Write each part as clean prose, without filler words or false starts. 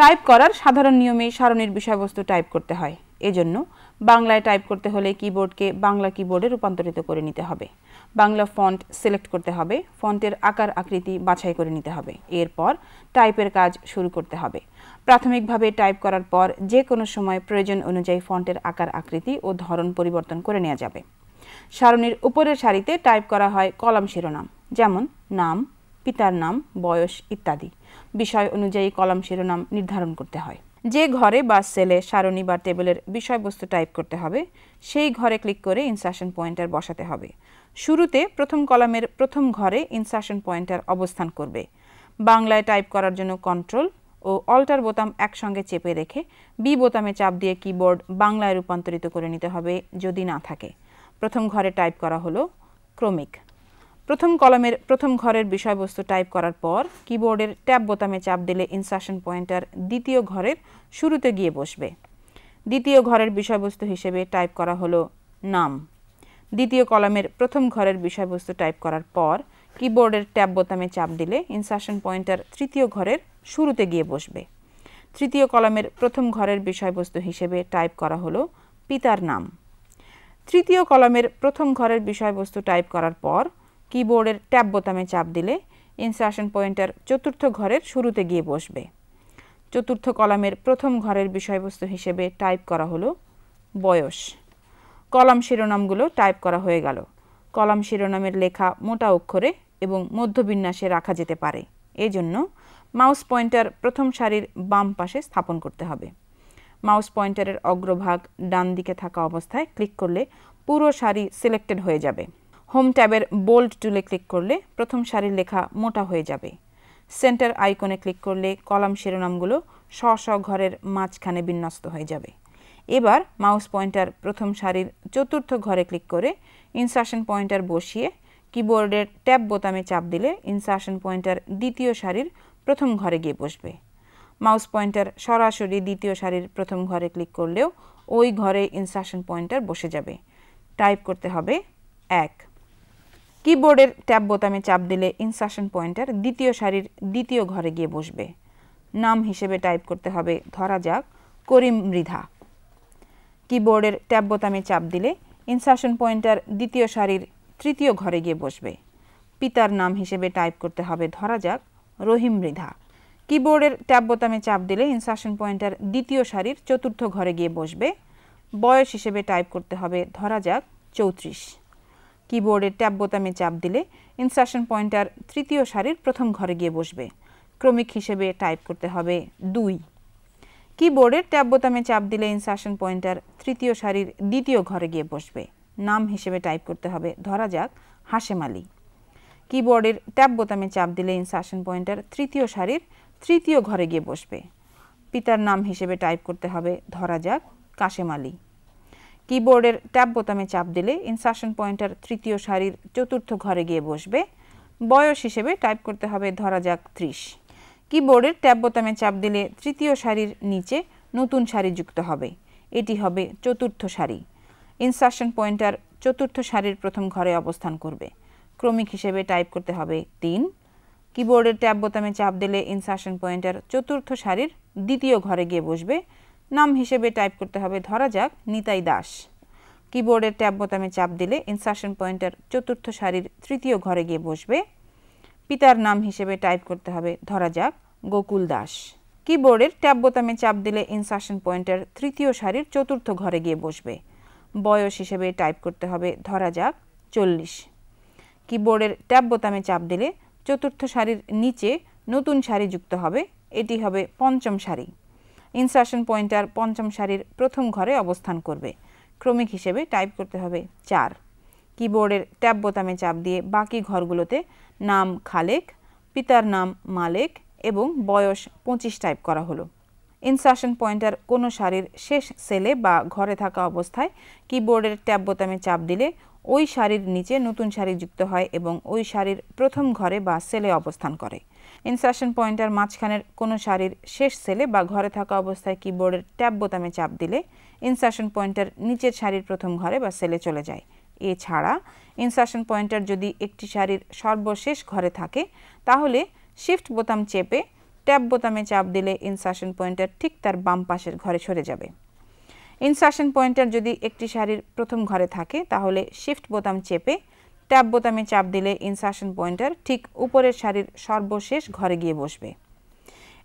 Type করার সাধারণ নিয়মে সারণীর বিষয়বস্তু টাইপ করতে হয়। এজন্য বাংলায় টাইপ করতে হলে কিবোর্ডকে বাংলা কিবোর্ডে রূপান্তরিত করে নিতে হবে। বাংলা ফন্ট সিলেক্ট করতে হবে, ফন্টের আকার আকৃতি বাছাই করে নিতে হবে। এরপর টাইপের কাজ শুরু করতে হবে। প্রাথমিকভাবে টাইপ করার পর যে কোনো সময় প্রয়োজন অনুযায়ী ফন্টের আকার আকৃতি ও ধরন পরিবর্তন করে নেওয়া যাবে। সারণীর উপরের সারিতে টাইপ করা হয় কলাম শিরোনাম, যেমন নাম, পিতার নাম, বয়স ইত্যাদি। বিষয় অনুযায়ী কলাম শিরোনাম নির্ধারণ করতে হয়। যে ঘরে বা সেলে সারণী বা টেবিলের বিষয়বস্তু টাইপ করতে হবে সেই ঘরে ক্লিক করে ইনসার্শন পয়েন্টার বসাতে হবে। শুরুতে প্রথম কলামের প্রথম ঘরে ইনসার্শন পয়েন্টার অবস্থান করবে। বাংলায় টাইপ করার জন্য কন্ট্রোল ও অল্টার বোতাম একসঙ্গে চেপে রেখে বি বোতামে চাপ দিয়ে কিবোর্ড বাংলায় রূপান্তরিত করে নিতে হবে যদি না থাকে। প্রথম ঘরে টাইপ করা হলো ক্রমিক। প্রথম কলামের প্রথম ঘরের বিষয়বস্তু টাইপ করার পর কিবোর্ডের ট্যাব বোতামে চাপ দিলে ইনসার্শন পয়েন্টার দ্বিতীয় ঘরের শুরুতে গিয়ে বসবে। দ্বিতীয় ঘরের বিষয়বস্তু হিসেবে টাইপ করা হলো নাম। দ্বিতীয় কলামের প্রথম ঘরের বিষয়বস্তু টাইপ করার পর কিবোর্ডের ট্যাব বোতামে চাপ দিলে ইনসার্শন পয়েন্টার তৃতীয় ঘরের শুরুতে গিয়ে বসবে। তৃতীয় কলামের প্রথম ঘরের বিষয়বস্তু হিসেবে টাইপ করা হলো পিতার নাম। তৃতীয় কলামের প্রথম ঘরের বিষয়বস্তু টাইপ করার পর কিবোর্ডের ট্যাব বোতামে চাপ দিলে ইনসার্শন পয়েন্টার চতুর্থ ঘরের শুরুতে গিয়ে বসবে। চতুর্থ কলামের প্রথম ঘরের বিষয়বস্তু হিসেবে টাইপ করা হলো বয়স। কলাম শিরোনামগুলো টাইপ করা হয়ে গেল। কলাম শিরোনামের লেখা মোটা অক্ষরে এবং মধ্যবিন্যাসে রাখা যেতে পারে। এজন্য মাউস পয়েন্টার প্রথম সারির বাম পাশে স্থাপন করতে হবে। মাউস পয়েন্টারের অগ্রভাগ ডান দিকে থাকা অবস্থায় ক্লিক করলে পুরো সারি সিলেক্টেড হয়ে যাবে। হোম ট্যাবের বোল্ড টুলে ক্লিক করলে প্রথম সারির লেখা মোটা হয়ে যাবে। সেন্টার আইকনে ক্লিক করলে কলাম শিরোনামগুলো স্ব ঘরের মাঝখানে বিন্যস্ত হয়ে যাবে। এবার মাউস পয়েন্টার প্রথম সারির চতুর্থ ঘরে ক্লিক করে ইনসার্শন পয়েন্টার বসিয়ে কিবোর্ডের ট্যাব বোতামে চাপ দিলে ইনসার্শন পয়েন্টার দ্বিতীয় সারির প্রথম ঘরে গিয়ে বসবে। মাউস পয়েন্টার সরাসরি দ্বিতীয় সারির প্রথম ঘরে ক্লিক করলেও ওই ঘরে ইনসার্শন পয়েন্টার বসে যাবে। টাইপ করতে হবে 1। কিবোর্ডের ট্যাব বোতামে চাপ দিলে ইনসার্শন পয়েন্টার দ্বিতীয় সারির দ্বিতীয় ঘরে গিয়ে বসবে। নাম হিসেবে টাইপ করতে হবে ধরা যাক করিম মৃধা। কিবোর্ডের ট্যাব বোতামে চাপ দিলে ইনসার্শন পয়েন্টার দ্বিতীয় সারির তৃতীয় ঘরে গিয়ে বসবে। পিতার নাম হিসেবে টাইপ করতে হবে ধরা যাক রহিম মৃধা। কিবোর্ডের ট্যাব বোতামে চাপ দিলে ইনসার্শন পয়েন্টার দ্বিতীয় সারির চতুর্থ ঘরে গিয়ে বসবে। বয়স হিসেবে টাইপ করতে হবে ধরা যাক 34। কিবোর্ডের ট্যাব বোতামে চাপ দিলে ইনসার্শন পয়েন্টার তৃতীয় সারির প্রথম ঘরে গিয়ে বসবে। ক্রমিক হিসেবে টাইপ করতে হবে 2। কিবোর্ডের ট্যাব বোতামে চাপ দিলে ইনসার্শন পয়েন্টার তৃতীয় সারির দ্বিতীয় ঘরে গিয়ে বসবে। নাম হিসেবে টাইপ করতে হবে ধরা যাক হাশেম আলী। কিবোর্ডের ট্যাব বোতামে চাপ দিলে ইনসার্শন পয়েন্টার তৃতীয় সারির তৃতীয় ঘরে গিয়ে বসবে। পিতার নাম হিসেবে টাইপ করতে হবে ধরা যাক কাশেম আলী। কিবোর্ডের ট্যাব বোতামে চাপ দিলে ইনসার্শন পয়েন্টার তৃতীয় সারির চতুর্থ ঘরে গিয়ে বসবে। বয়স হিসেবে টাইপ করতে হবে ধরা যাক 30। কিবোর্ডের ট্যাব বোতামে চাপ দিলে তৃতীয় সারির নিচে নতুন সারি যুক্ত হবে। এটি হবে চতুর্থ সারি। ইনসার্শন পয়েন্টার চতুর্থ সারির প্রথম ঘরে অবস্থান করবে। ক্রমিক হিসেবে টাইপ করতে হবে 3। কিবোর্ডের ট্যাব বোতামে চাপ দিলে ইনসার্শন পয়েন্টার চতুর্থ সারির দ্বিতীয় ঘরে গিয়ে বসবে। নাম হিসেবে টাইপ করতে হবে ধরা যাক নিতাই দাস। কিবোর্ডের ট্যাব বোতামে চাপ দিলে ইনসার্শন পয়েন্টার চতুর্থ সারির তৃতীয় ঘরে গিয়ে বসবে। পিতার নাম হিসেবে টাইপ করতে হবে ধরা যাক গোকুল দাস। কিবোর্ডের ট্যাব বোতামে চাপ দিলে ইনসার্শন পয়েন্টার তৃতীয় সারির চতুর্থ ঘরে গিয়ে বসবে। বয়স হিসেবে টাইপ করতে হবে ধরা যাক 40। কিবোর্ডের ট্যাব বোতামে চাপ দিলে চতুর্থ সারির নিচে নতুন সারি যুক্ত হবে। এটি হবে পঞ্চম সারি। ইনসার্শন পয়েন্টার পঞ্চম সারির প্রথম ঘরে অবস্থান করবে। ক্রমিক হিসেবে টাইপ করতে হবে 4। কিবোর্ডের ট্যাব বোতামে চাপ দিয়ে বাকি ঘরগুলোতে নাম খালেক, পিতার নাম মালেক এবং বয়স 25 টাইপ করা হলো। ইনসার্শন পয়েন্টার কোনো সারির শেষ সেলে বা ঘরে থাকা অবস্থায় কিবোর্ডের ট্যাব বোতামে চাপ দিলে ওই সারির নিচে নতুন সারি যুক্ত হয় এবং ওই সারির প্রথম ঘরে বা সেলে অবস্থান করে। ইনসার্শন পয়েন্টার মাঝখানের কোনো সারির শেষ সেলে বা ঘরে থাকা অবস্থায় কিবোর্ডের ট্যাব বোতামে চাপ দিলে ইনসার্শন পয়েন্টার নিচের সারির প্রথম ঘরে বা সেলে চলে যায়। এছাড়া ইনসার্শন পয়েন্টার যদি একটি সারির সর্বশেষ ঘরে থাকে তাহলে শিফট বোতাম চেপে ট্যাব বোতামে চাপ দিলে ইনসার্শন পয়েন্টার ঠিক তার বাম পাশের ঘরে সরে যাবে। ইনসার্শন পয়েন্টার যদি একটি সারির প্রথম ঘরে থাকে তাহলে শিফট বোতাম চেপে ট্যাব বোতামে চাপ দিলে ইনসার্শন পয়েন্টার ঠিক উপরের সারির সর্বশেষ ঘরে গিয়ে বসবে।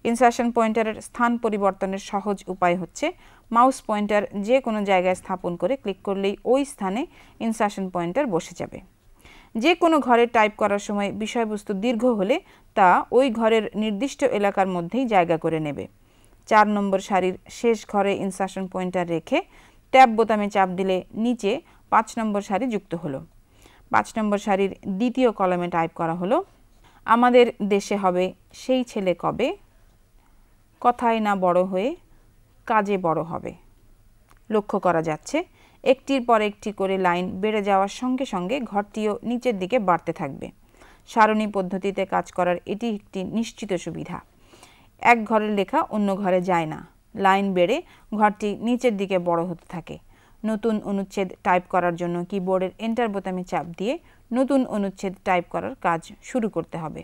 ইনসার্শন পয়েন্টারের স্থান পরিবর্তনের সহজ উপায় হচ্ছে মাউস পয়েন্টার যে কোনো জায়গায় স্থাপন করে ক্লিক করলেই ওই স্থানে ইনসার্শন পয়েন্টার বসে যাবে। যে কোনো ঘরে টাইপ করার সময় বিষয়বস্তু দীর্ঘ হলে তা ওই ঘরের নির্দিষ্ট এলাকার মধ্যেই জায়গা করে নেবে। 4 নম্বর সারির শেষ ঘরে ইনসার্শন পয়েন্টার রেখে ট্যাব বোতামে চাপ দিলে নিচে 5 নম্বর সারি যুক্ত হলো। 5 নম্বর সারির দ্বিতীয় কলামে টাইপ করা হলো, আমাদের দেশে হবে সেই ছেলে কবে, কথায় না বড় হয়ে কাজে বড় হবে। লক্ষ্য করা যাচ্ছে একটির পর একটি করে লাইন বেড়ে যাওয়ার সঙ্গে সঙ্গে ঘরটিও নিচের দিকে বাড়তে থাকবে। সারণী পদ্ধতিতে কাজ করার এটি একটি নিশ্চিত সুবিধা। এক ঘরের লেখা অন্য ঘরে যায় না, লাইন বেড়ে ঘরটি নিচের দিকে বড় হতে থাকে। নতুন অনুচ্ছেদ টাইপ করার জন্য কিবোর্ডের এন্টার বোতামে চাপ দিয়ে নতুন অনুচ্ছেদ টাইপ করার কাজ শুরু করতে হবে।